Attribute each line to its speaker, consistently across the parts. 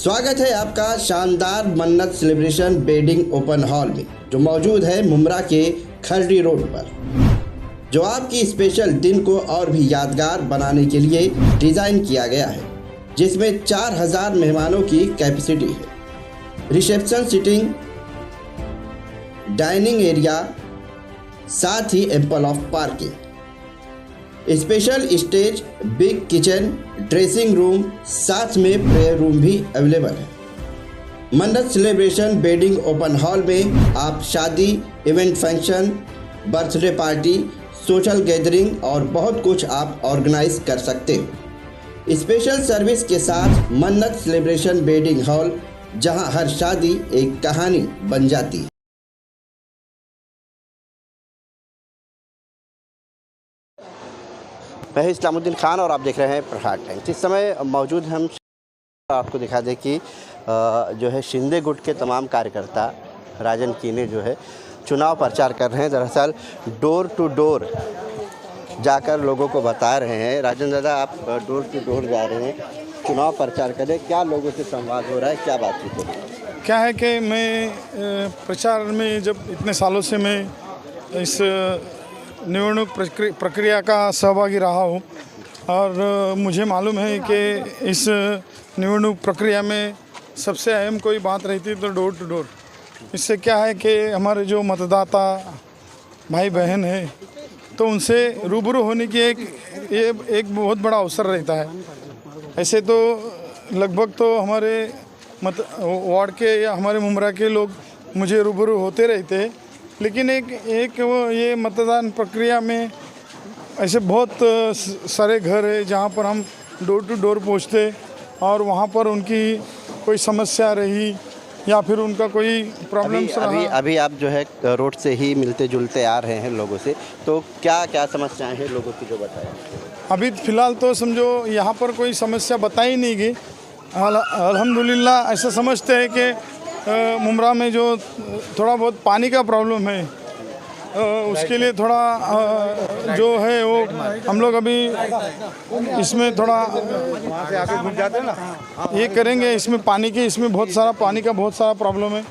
Speaker 1: स्वागत है आपका शानदार मन्नत सेलिब्रेशन वेडिंग ओपन हॉल में, जो मौजूद है मुमरा के खरडी रोड पर, जो आपकी स्पेशल दिन को और भी यादगार बनाने के लिए डिज़ाइन किया गया है, जिसमें 4000 मेहमानों की कैपेसिटी है। रिसेप्शन सीटिंग, डाइनिंग एरिया, साथ ही ample of parking, special stage, big kitchen, dressing room, साथ में प्रेयर रूम भी अवेलेबल है। मन्नत सेलिब्रेशन वेडिंग ओपन हॉल में आप शादी, event, function, birthday party, social gathering और बहुत कुछ आप ऑर्गेनाइज कर सकते हो। स्पेशल सर्विस के साथ मन्नत सेलिब्रेशन वेडिंग हॉल, जहां हर शादी एक कहानी बन जाती है। मैं इस्लामुद्दीन खान और आप देख रहे हैं प्रहार टाइम्स। इस समय मौजूद हम आपको दिखा दें कि जो है शिंदे गुट के तमाम कार्यकर्ता राजन कीने जो है चुनाव प्रचार कर रहे हैं। दरअसल डोर टू डोर जाकर लोगों को बता रहे हैं। राजन दादा, आप डोर टू डोर जा रहे हैं, चुनाव प्रचार करें, क्या लोगों से संवाद हो रहा है, क्या बातचीत हो रही है?
Speaker 2: क्या है कि मैं प्रचार में जब इतने सालों से मैं इस निवडणूक प्रक्रिया का सहभागी रहा हूँ और मुझे मालूम है कि इस निवडणूक प्रक्रिया में सबसे अहम कोई बात रहती है तो डोर टू डोर। इससे क्या है कि हमारे जो मतदाता भाई बहन हैं तो उनसे रूबरू होने की एक बहुत बड़ा अवसर रहता है। ऐसे तो लगभग तो हमारे वार्ड के या हमारे मुमरा के लोग मुझे रूबरू होते रहते हैं, लेकिन एक वो ये मतदान प्रक्रिया में ऐसे बहुत सारे घर है जहाँ पर हम डोर टू डोर पहुँचते और वहाँ पर उनकी कोई समस्या रही या फिर उनका कोई प्रॉब्लम्स रहा।
Speaker 1: अभी आप जो है रोड से ही मिलते जुलते आ रहे हैं लोगों से, तो क्या क्या समस्याएं हैं लोगों की जो बताएं?
Speaker 2: अभी फ़िलहाल तो समझो यहाँ पर कोई समस्या बताई नहीं गई। अल्हम्दुलिल्लाह ऐसा समझते हैं कि मुमरा में जो थोड़ा बहुत पानी का प्रॉब्लम है, उसके लिए थोड़ा जो है वो हम लोग अभी इसमें थोड़ा ये करेंगे। इसमें पानी की पानी का बहुत सारा प्रॉब्लम है,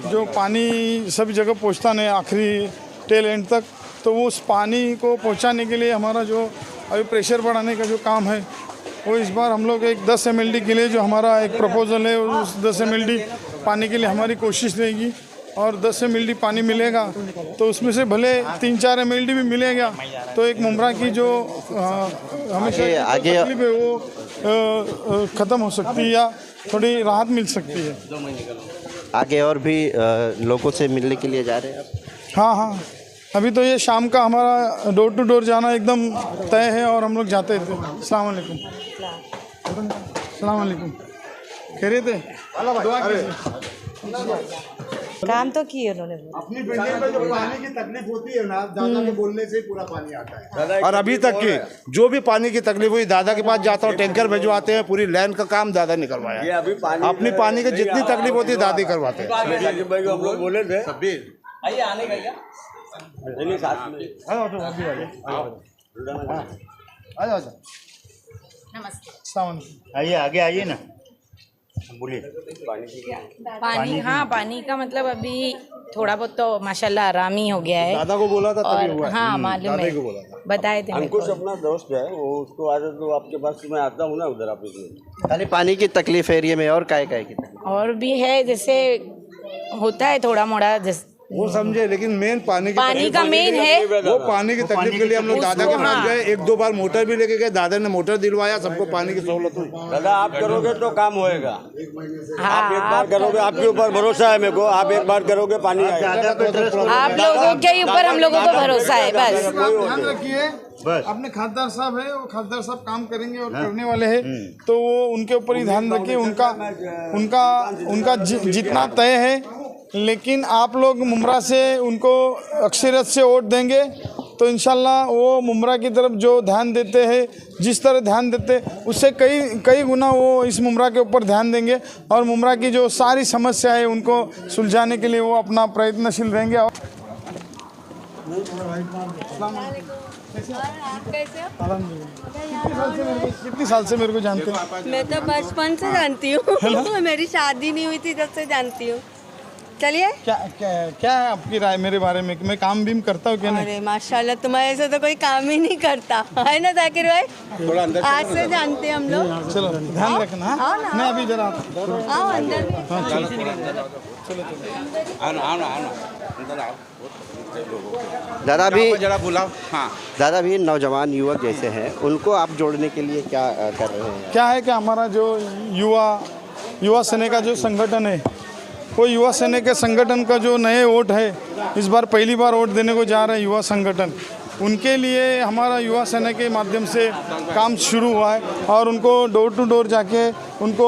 Speaker 2: जो पानी सभी जगह पहुंचता नहीं आखिरी टेल एंड तक। तो वो उस पानी को पहुंचाने के लिए हमारा जो अभी प्रेशर बढ़ाने का जो काम है वो इस बार हम लोग एक 10 MLD के लिए जो हमारा एक प्रपोजल है, उस 10 MLD पानी के लिए हमारी कोशिश रहेगी और 10 MLD पानी मिलेगा तो उसमें से भले 3-4 MLD भी मिलेगा तो एक मुमरा की जो हमेशा आगे तकलीफ है वो ख़त्म हो सकती है या थोड़ी राहत मिल सकती है।
Speaker 1: आगे और भी लोगों से मिलने के लिए जा रहे हैं आप?
Speaker 2: हाँ, अभी तो ये शाम का हमारा डोर टू डोर जाना एकदम तय है और हम लोग जाते थे। अस्सलाम वालेकुम। अस्सलाम वालेकुम। खैरियत है? दुआ कीजिए।
Speaker 3: काम तो किए उन्होंने।
Speaker 4: अपनी बिल्डिंग में जो पानी की तकलीफ होती है ना, दादा के बोलने से पूरा पानी आता है। और अभी तक की जो भी पानी की तकलीफ हुई दादा के पास जाता हूँ, टैंकर भिजवाते हैं, पूरी लाइन का काम दादा ने करवाया। अपनी पानी की जितनी तकलीफ होती है दादी करवाते हैं। हम लोग बोले थे
Speaker 2: नमस्ते।
Speaker 4: आगे आइए ना, बोलिए।
Speaker 3: पानी, हाँ, पानी का मतलब अभी थोड़ा बहुत तो माशाल्लाह आराम ही हो गया है।
Speaker 4: दादा को बोला था तभी हुआ।
Speaker 3: हाँ, मालूम है, बताए थे।
Speaker 5: अंकुश अपना दोस्त है, वो उसको आज तो आपके पास मैं आता हूँ ना उधर ऑफिस में।
Speaker 1: खाली पानी की तकलीफ एरिया में और काय की तकलीफ
Speaker 3: और भी है, जैसे होता है थोड़ा मोड़ा,
Speaker 4: वो समझे, लेकिन मेन पानी
Speaker 3: का मेन है।
Speaker 4: वो पानी की तकलीफ के लिए हम लोग दादा के पास गए, 1-2 बार मोटर भी लेके गए, दादा ने मोटर दिलवाया, सबको पानी की सहूलत हुई।
Speaker 5: दादा आप करोगे तो काम होएगा। आप एक बार करोगे, आपके ऊपर भरोसा है मेरे को, आप एक बार करोगे पानी आएगा।
Speaker 3: आप लोगों के ऊपर हम लोगों को भरोसा है बस।
Speaker 2: ध्यान रखिए, अपने खासदार साहब है, वो खासदार साहब काम करेंगे और करने वाले हैं, तो वो उनके ऊपर ही ध्यान रखिए। उनका जितना तय है, लेकिन आप लोग मुमरा से उनको अक्सरियत से वोट देंगे तो इंशाल्लाह वो मुमरा की तरफ जो ध्यान देते हैं, जिस तरह ध्यान देते उससे कई गुना वो इस मुमरा के ऊपर ध्यान देंगे और मुमरा की जो सारी समस्या है उनको सुलझाने के लिए वो अपना प्रयत्नशील रहेंगे।
Speaker 6: आप कैसे हो?
Speaker 2: कितनी साल से मेरे को जानते हैं?
Speaker 6: मैं तो बचपन से जानती हूँ मेरी शादी नहीं हुई थी तब से जानती हूँ। चलिए।
Speaker 2: क्या है आपकी राय मेरे बारे में कि मैं काम बीम करता हूँ क्या नहीं?
Speaker 6: अरे माशाल्लाह, तुम्हारे ऐसे तो कोई काम ही नहीं करता है ना जाकिर भाई? आज से जानते हैं हम लोग।
Speaker 2: चलो ध्यान रखना।
Speaker 6: आओ ना,
Speaker 2: मैं अभी जरा
Speaker 6: आओ अंदर भी।
Speaker 1: दादा भी
Speaker 4: जरा बुलाओ। हाँ,
Speaker 1: दादा भी नौजवान युवक जैसे हैं, उनको आप जोड़ने के लिए क्या कर रहे हैं?
Speaker 2: क्या है कि हमारा जो युवा सेना का जो संगठन है, वो युवा सेना के संगठन का जो नए वोट है, इस बार पहली बार वोट देने को जा रहे हैं युवा संगठन, उनके लिए हमारा युवा सेना के माध्यम से काम शुरू हुआ है और उनको डोर टू डोर जाके उनको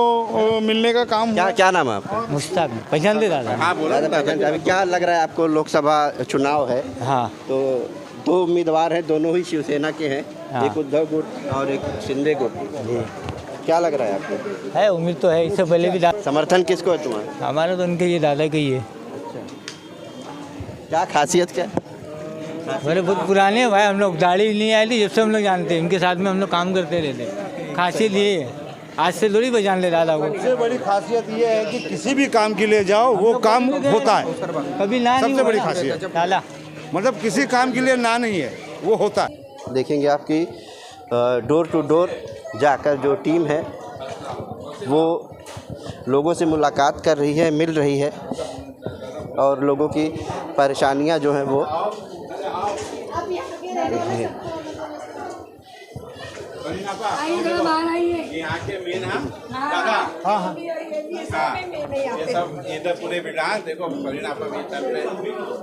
Speaker 2: मिलने का काम हुआ।
Speaker 1: क्या नाम है आपका?
Speaker 7: मुश्ताक पहचान दे दादा।
Speaker 4: हाँ बोलो।
Speaker 1: दादा पहचान, अभी क्या लग रहा है आपको? लोकसभा चुनाव है,
Speaker 7: हाँ
Speaker 1: तो 2 उम्मीदवार हैं, दोनों ही शिवसेना के हैं,
Speaker 7: हाँ।
Speaker 1: एक उद्धव गुट और एक शिंदे गुट। क्या लग रहा है आपको?
Speaker 7: है, उम्मीद तो है। इससे पहले भी
Speaker 1: समर्थन किसको है तुम्हारा?
Speaker 7: हमारा तो उनके ये दादा का ही है।
Speaker 1: क्या खासियत क्या?
Speaker 7: मेरे बहुत पुराने हैं भाई, हम लोग दाढ़ी नहीं आई थी जब से हम लोग जानते हैं, उनके साथ में हम लोग काम करते रहते। खासियत ये है, आज से थोड़ी पहचान ले दादा को।
Speaker 4: सबसे बड़ी खासियत ये है कि किसी भी काम के लिए जाओ वो काम होता है।
Speaker 7: कभी ना नहीं
Speaker 4: सबसे बड़ी
Speaker 7: हुआ।
Speaker 4: खासियत
Speaker 7: दादा
Speaker 4: मतलब किसी काम के लिए ना नहीं है, वो होता है।
Speaker 1: देखेंगे आपकी डोर टू डोर जाकर जो टीम है वो लोगों से मुलाकात कर रही है, मिल रही है और लोगों की परेशानियां जो हैं वो
Speaker 5: यहाँ के मेन
Speaker 2: हाँ
Speaker 5: ये सब इधर पूरे बिल्डांग देखो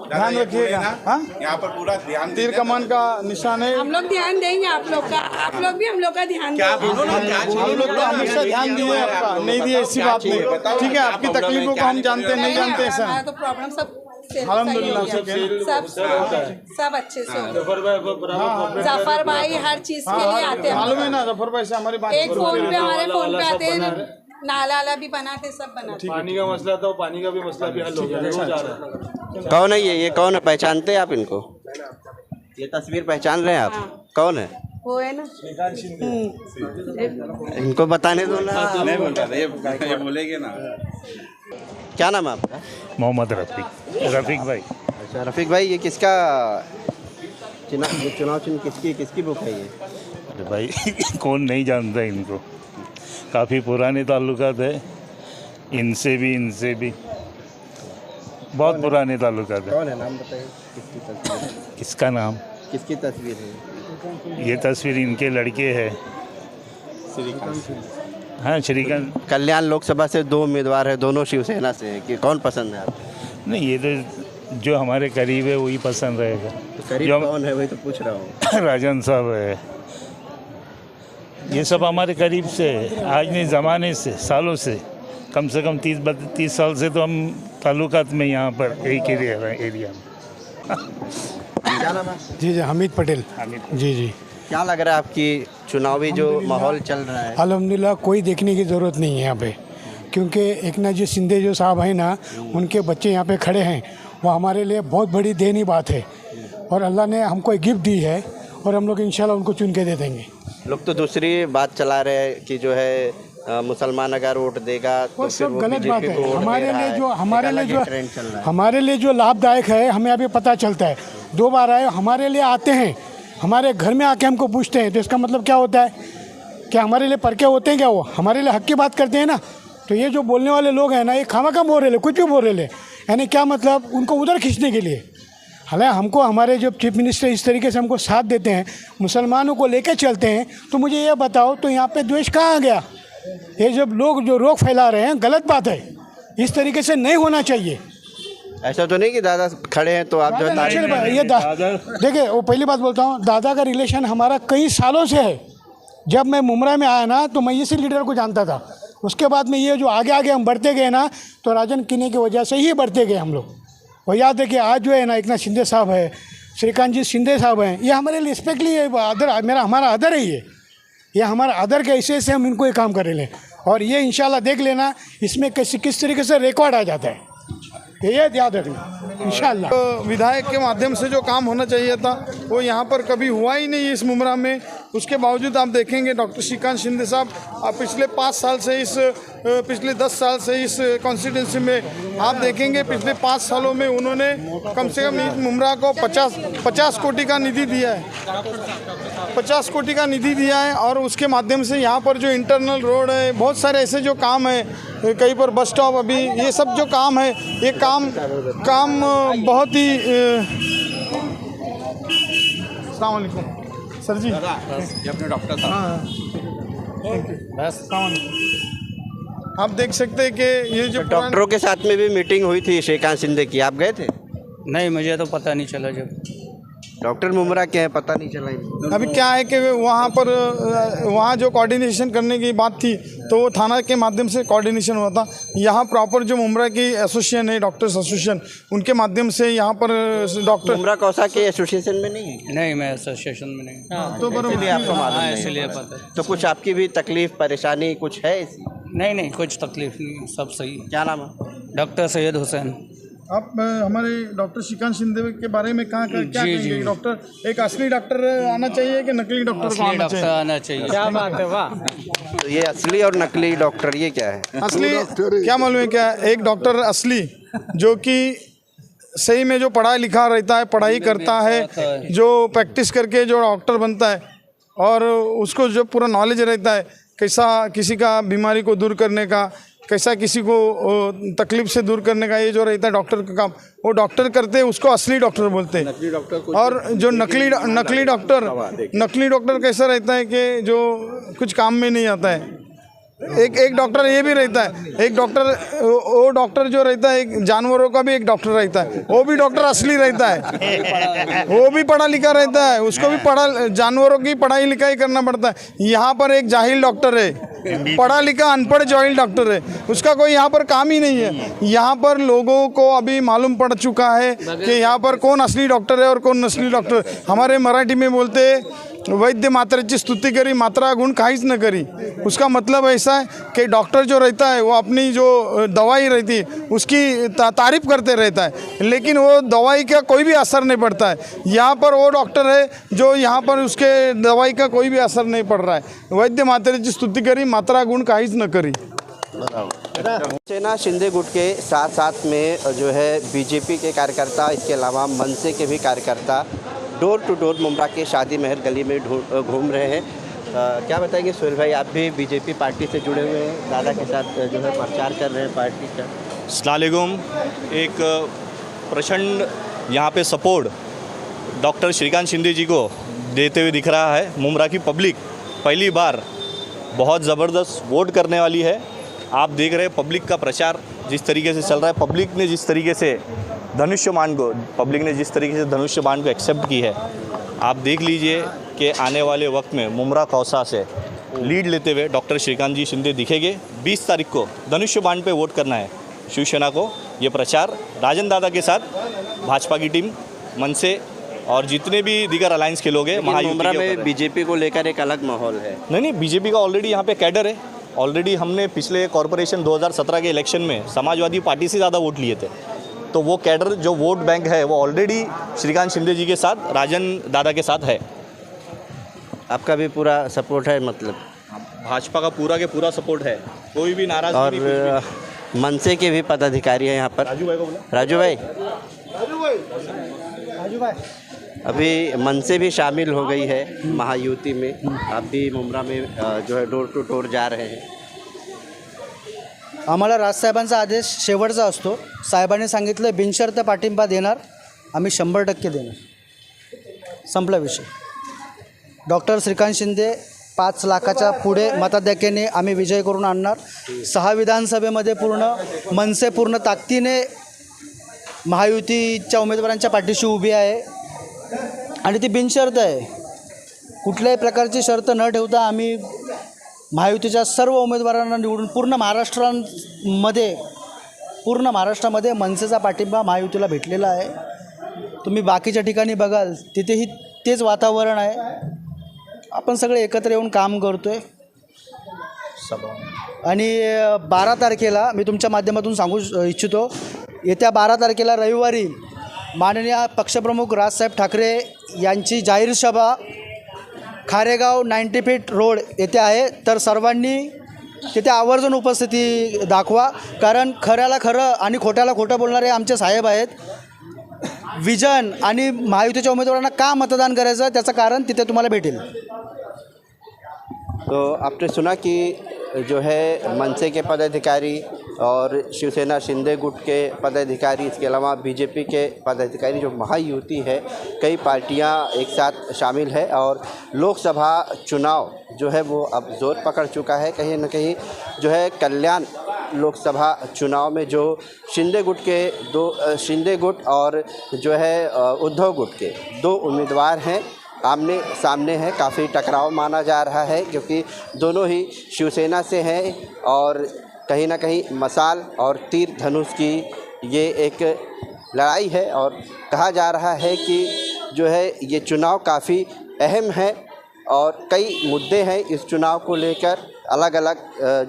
Speaker 2: ध्यान रखिएगा। हाँ,
Speaker 5: यहाँ पर पूरा ध्यान
Speaker 2: तीर कमान का निशान है।
Speaker 3: हम लोग ध्यान देंगे आप लोग का, आप लोग भी हम लोग का ध्यान
Speaker 5: क्या
Speaker 3: देंगे।
Speaker 5: बोलो ना, क्या
Speaker 2: हम लोग तो हमेशा ध्यान दिए आपका, नहीं दिए ऐसी बात नहीं। ठीक है, आपकी तकलीफों को हम जानते हैं, नहीं जानते ऐसा।
Speaker 3: हमारा तो प्रॉब्लम सब
Speaker 2: अल्हम्दुलिल्लाह से
Speaker 3: सब अच्छे से हो गया। जफर भाई हर चीज के लिए आते हैं।
Speaker 2: मालूम है ना, जफर भाई से हमारी बात
Speaker 3: एक फोन पे हमारे फोन पे आते हैं, नाला भी बनाते, सब बनाते।
Speaker 8: पानी का मसला था, पानी का भी मसला भी हल हो गया। रोज आ रहा है।
Speaker 1: कौन है ये कौन है? पहचानते हैं आप इनको? ये तस्वीर पहचान रहे हैं आप? कौन है
Speaker 3: वो? है ना,
Speaker 1: इनको बताने दो ना।
Speaker 5: नहीं बोल रहा ये बोलेंगे ना।
Speaker 1: क्या नाम है आपका?
Speaker 9: मोहम्मद रफ़ीक भाई।
Speaker 1: अच्छा रफ़ीक भाई, ये किसका चुनाव चिन्ह किसकी बुक है ये?
Speaker 9: अरे भाई कौन नहीं जानता इनको, काफ़ी पुराने ताल्लुकात है, इनसे भी बहुत पुराने ताल्लुकात है।
Speaker 1: कौन है, नाम बताइए। किसकी तस्वीर?
Speaker 9: किसका नाम?
Speaker 1: किसकी तस्वीर है?
Speaker 9: ये तस्वीर इनके लड़के है। हाँ, श्रीकांत।
Speaker 1: कल्याण लोकसभा से 2 उम्मीदवार है, दोनों शिवसेना से हैं, कि कौन पसंद है आपको?
Speaker 9: नहीं, ये तो जो हमारे करीब है वही पसंद रहेगा।
Speaker 1: तो करीब कौन है वही तो पूछ रहा हूँ।
Speaker 9: राजन साहब है, ये सब हमारे करीब से है। आज नहीं, ज़माने से, सालों से, कम से कम 30 साल से तो हम ताल्लुकात में यहाँ पर एक एरिया में।
Speaker 1: क्या नाम है?
Speaker 10: जी हमीद पटेल। जी
Speaker 1: क्या लग रहा है आपकी चुनावी जो माहौल चल रहा है?
Speaker 10: अल्हम्दुलिल्लाह कोई देखने की ज़रूरत नहीं है यहाँ पे, क्योंकि एक ना जो शिंदे जो साहब हैं ना, उनके बच्चे यहाँ पे खड़े हैं, वो हमारे लिए बहुत बड़ी देनी बात है और अल्लाह ने हमको एक गिफ्ट दी है और हम लोग इंशाल्लाह उनको चुन के दे देंगे।
Speaker 1: लोग तो दूसरी बात चला रहे हैं कि जो है मुसलमान अगर वोट देगा तो
Speaker 10: वो
Speaker 1: फिर
Speaker 10: सब
Speaker 1: वो
Speaker 10: गलत
Speaker 1: बीजेपी
Speaker 10: बात
Speaker 1: को
Speaker 10: है।
Speaker 1: वोट दे
Speaker 10: हमारे
Speaker 1: रहा
Speaker 10: लिए
Speaker 1: है।
Speaker 10: जो
Speaker 1: एक अलग ही ट्रेंड चल रहा है।
Speaker 10: हमारे लिए जो लाभदायक है हमें अभी पता चलता है। 2 बार आए, हमारे लिए आते हैं, हमारे घर में आके हमको पूछते हैं, तो इसका मतलब क्या होता है? क्या हमारे लिए परके होते हैं क्या? वो हमारे लिए हक की बात करते हैं ना। तो ये जो बोलने वाले लोग हैं ना, ये खामखा बोल रहे, कुछ भी बोल रहे, यानी क्या मतलब? उनको उधर खींचने के लिए। हालांकि हमको हमारे जो चीफ मिनिस्टर इस तरीके से हमको साथ देते हैं, मुसलमानों को लेकर चलते हैं, तो मुझे ये बताओ तो यहाँ पे द्वेष कहाँ आ गया? ये जब लोग जो रोग फैला रहे हैं, गलत बात है, इस तरीके से नहीं होना चाहिए।
Speaker 1: ऐसा तो नहीं कि दादा खड़े हैं तो आप जो है
Speaker 10: देखिए, वो पहली बात बोलता हूँ, दादा का रिलेशन हमारा कई सालों से है। जब मैं मुमरा में आया ना, तो मैं इसी लीडर को जानता था। उसके बाद में ये जो आगे हम बढ़ते गए ना, तो राजन किन्नी की वजह से ही बढ़ते गए हम लोग। और याद है कि आज जो है ना, एक ना शिंदे साहब है, श्रीकांत जी शिंदे साहब हैं, ये हमारे लिए रिस्पेक्टली आदर, हमारा आदर है। ये हमारा आदर के हिस्से से हम इनको ये काम कर रहे हैं। और ये इंशाल्लाह देख लेना, इसमें किस तरीके से रिकॉर्ड आ जाता है। ये याद रखना इंशाल्लाह।
Speaker 2: विधायक के माध्यम से जो काम होना चाहिए था वो यहाँ पर कभी हुआ ही नहीं इस मुमरा में। उसके बावजूद आप देखेंगे डॉक्टर श्रीकांत शिंदे साहब पिछले 5 साल से पिछले 10 साल से इस कॉन्स्टिट्यूंसी में आप देखेंगे पिछले 5 सालों में उन्होंने कम से कम इस मुमरा को 50 कोटि का निधि दिया है, 50 कोटि का निधि दिया है। और उसके माध्यम से यहाँ पर जो इंटरनल रोड है, बहुत सारे ऐसे जो काम है, कहीं पर बस स्टॉप, अभी ये सब जो काम है, ये काम बहुत ही अस्सलाम वालेकुम सर जी,
Speaker 8: ये अपने डॉक्टर साहब बस।
Speaker 2: आप देख सकते हैं कि ये जो
Speaker 5: डॉक्टरों के साथ में भी मीटिंग हुई थी श्रीकांत शिंदे की, आप गए थे?
Speaker 7: नहीं, मुझे तो पता नहीं चला। जब
Speaker 5: डॉक्टर मुमरा के हैं, पता नहीं चला इनको।
Speaker 2: अभी क्या है कि वहाँ जो कोऑर्डिनेशन करने की बात थी तो वो थाना के माध्यम से कोऑर्डिनेशन हुआ था। यहाँ प्रॉपर जो मुमरा की एसोसिएशन है, डॉक्टर्स एसोसिएशन, उनके माध्यम से यहाँ पर डॉक्टर
Speaker 5: मुमरा कौसा के एसोसिएशन में नहीं है?
Speaker 7: नहीं, मैं एसोसिएशन में नहीं।
Speaker 2: तो
Speaker 5: इसलिए आपको मालूम नहीं।
Speaker 7: इसलिए पता है।
Speaker 5: तो कुछ आपकी भी तकलीफ परेशानी कुछ है ऐसी?
Speaker 7: नहीं, कुछ तकलीफ नहीं, सब सही है।
Speaker 5: क्या नाम है?
Speaker 7: डॉक्टर सैयद हुसैन।
Speaker 2: आप हमारे डॉक्टर श्रीकांत शिंदे के बारे में क्या कहेंगे? डॉक्टर एक असली डॉक्टर आना चाहिए कि नकली डॉक्टर को आना चाहिए?
Speaker 7: क्या बात है, वाह।
Speaker 5: तो ये असली और नकली डॉक्टर ये क्या है?
Speaker 2: असली क्या मालूम है क्या? एक डॉक्टर असली जो कि सही में जो पढ़ा लिखा रहता है, पढ़ाई करता है, जो प्रैक्टिस करके जो डॉक्टर बनता है और उसको जो पूरा नॉलेज रहता है कैसा किसी का बीमारी को दूर करने का, कैसा किसी को तकलीफ से दूर करने का, ये जो रहता है डॉक्टर का काम, वो डॉक्टर करते हैं, उसको असली डॉक्टर बोलते हैं। नकली डॉक्टर और जो नकली डॉक्टर कैसा रहता है कि जो कुछ काम में नहीं आता है। एक डॉक्टर ये भी रहता है, एक डॉक्टर वो डॉक्टर जो रहता है, एक जानवरों का भी एक डॉक्टर रहता है, वो भी डॉक्टर असली रहता है, वो भी पढ़ा लिखा रहता है, उसको भी जानवरों की पढ़ाई लिखाई करना पड़ता है। यहाँ पर एक जाहिल डॉक्टर है, पढ़ा लिखा अनपढ़ जाहिल डॉक्टर है, उसका कोई यहाँ पर काम ही नहीं है। यहाँ पर लोगों को अभी मालूम पड़ चुका है कि यहाँ पर कौन असली डॉक्टर है और कौन नकली डॉक्टर। हमारे मराठी में बोलते वैद्य मात्रेची स्तुति करी, मात्रा गुण काहीच न करी। उसका मतलब ऐसा है कि डॉक्टर जो रहता है वो अपनी जो दवाई रहती है उसकी तारीफ करते रहता है, लेकिन वो दवाई का कोई भी असर नहीं पड़ता है। यहाँ पर वो डॉक्टर है जो यहाँ पर उसके दवाई का कोई भी असर नहीं पड़ रहा है। वैद्य मात्रेची स्तुति करी, मात्रा गुण काहीच न करी।
Speaker 5: सेना शिंदे गुट के साथ साथ में जो है बीजेपी के कार्यकर्ता, इसके अलावा मनसे के भी कार्यकर्ता डोर टू डोर मुमरा के शादी महल गली में घूम रहे हैं। क्या बताएंगे सोहेल भाई, आप भी बीजेपी पार्टी से जुड़े हुए हैं, दादा के साथ जो है प्रचार कर रहे हैं पार्टी का?
Speaker 11: अस्सलाम वालेकुम। एक प्रचंड यहाँ पे सपोर्ट डॉक्टर श्रीकांत शिंदे जी को देते हुए दिख रहा है। मुमरा की पब्लिक पहली बार बहुत ज़बरदस्त वोट करने वाली है। आप देख रहे हैं पब्लिक का प्रचार जिस तरीके से चल रहा है, पब्लिक ने जिस तरीके से धनुष्यबाण को एक्सेप्ट की है। आप देख लीजिए कि आने वाले वक्त में मुमरा कौसा से लीड लेते हुए डॉक्टर श्रीकांत जी शिंदे दिखेंगे। 20 तारीख को धनुष्यबाण पे वोट करना है शिवसेना को। ये प्रचार राजन दादा के साथ भाजपा की टीम, मनसे और जितने भी दीगर अलायंस के लोग हैं,
Speaker 5: मुमरा में बीजेपी को लेकर एक अलग माहौल है।
Speaker 11: नहीं, बीजेपी का ऑलरेडी यहाँ पे कैडर है। ऑलरेडी हमने पिछले कॉरपोरेशन 2017 के इलेक्शन में समाजवादी पार्टी से ज़्यादा वोट लिए थे, तो वो कैडर जो वोट बैंक है वो ऑलरेडी श्रीकांत शिंदे जी के साथ, राजन दादा के साथ है।
Speaker 5: आपका भी पूरा सपोर्ट है? मतलब
Speaker 11: भाजपा का पूरा के पूरा सपोर्ट है, कोई भी नाराज
Speaker 5: और
Speaker 11: नहीं।
Speaker 5: मनसे के भी पदाधिकारी हैं यहाँ पर।
Speaker 11: राजू भाई को बोला।
Speaker 5: राजू भाई अभी मनसे भी शामिल हो गई है महायुति में। आप भी मुमरा में जो है डोर टू डोर जा रहे हैं।
Speaker 12: आम्हाला राजसाहेबांचा आदेश शेवटचा असतो। साहेबांनी सांगितलं बिनशर्त पाठिंबा देणार, आम्ही 100% देणार, संपला विषय। डॉक्टर श्रीकांत शिंदे 5 लाखाच्या पुढे मताधिक्याने आम्ही विजय करून आणणार। 6 विधानसभेमध्ये पूर्ण मनसे पूर्ण ताकदीने महायुतीच्या उमेदवारांच्या पाठीशी उभी आहे आणि ती बिनशर्त आहे। कुठल्याही प्रकारची शर्त न ठेवता आम्ही महायुतीच्या सर्व उमेदवारांना निवडून पूर्ण महाराष्ट्रामध्ये मनसेचा पाठिंबा महायुतीला भेटलेला आहे। तुम्ही बाकीच्या ठिकाणी बघाल तिथेही तेच वातावरण आहे। आपण सगळे एकत्र येऊन काम करतोय आणि 12 तारखेला मी तुमच्या माध्यमातून सांगू इच्छितो, येत्या 12 तारखेला रविवारी माननीय पक्षप्रमुख राजसाहेब ठाकरे यांची जाहीर सभा खारेगाव 90 फीट रोड येथे आहे. तर सर्वांनी तिथे आवर्जून उपस्थिती दाखवा, कारण खऱ्याला खरं आणि खोट्याला खोटं बोलणारे आमचे साहेब आहेत. विजन आणि महायुतीच्या उमेदवारांना का मतदान करायचं त्याचं कारण तिथे तुम्हाला भेटेल.
Speaker 5: तो आपने सुना कि जो है मनसे के पदाधिकारी और शिवसेना शिंदे गुट के पदाधिकारी, इसके अलावा बीजेपी के पदाधिकारी, जो महायुति है, कई पार्टियां एक साथ शामिल है और लोकसभा चुनाव जो है वो अब जोर पकड़ चुका है. कहीं न कहीं जो है कल्याण लोकसभा चुनाव में जो शिंदे गुट और जो है उद्धव गुट के 2 उम्मीदवार हैं, आमने सामने है. काफ़ी टकराव माना जा रहा है क्योंकि दोनों ही शिवसेना से हैं और कहीं ना कहीं मसाल और तीर धनुष की ये एक लड़ाई है. और कहा जा रहा है कि जो है ये चुनाव काफ़ी अहम है और कई मुद्दे हैं इस चुनाव को लेकर. अलग अलग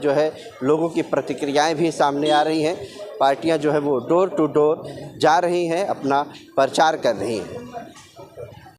Speaker 5: जो है लोगों की प्रतिक्रियाएं भी सामने आ रही हैं. पार्टियां जो है वो डोर टू डोर जा रही हैं, अपना प्रचार कर रही हैं.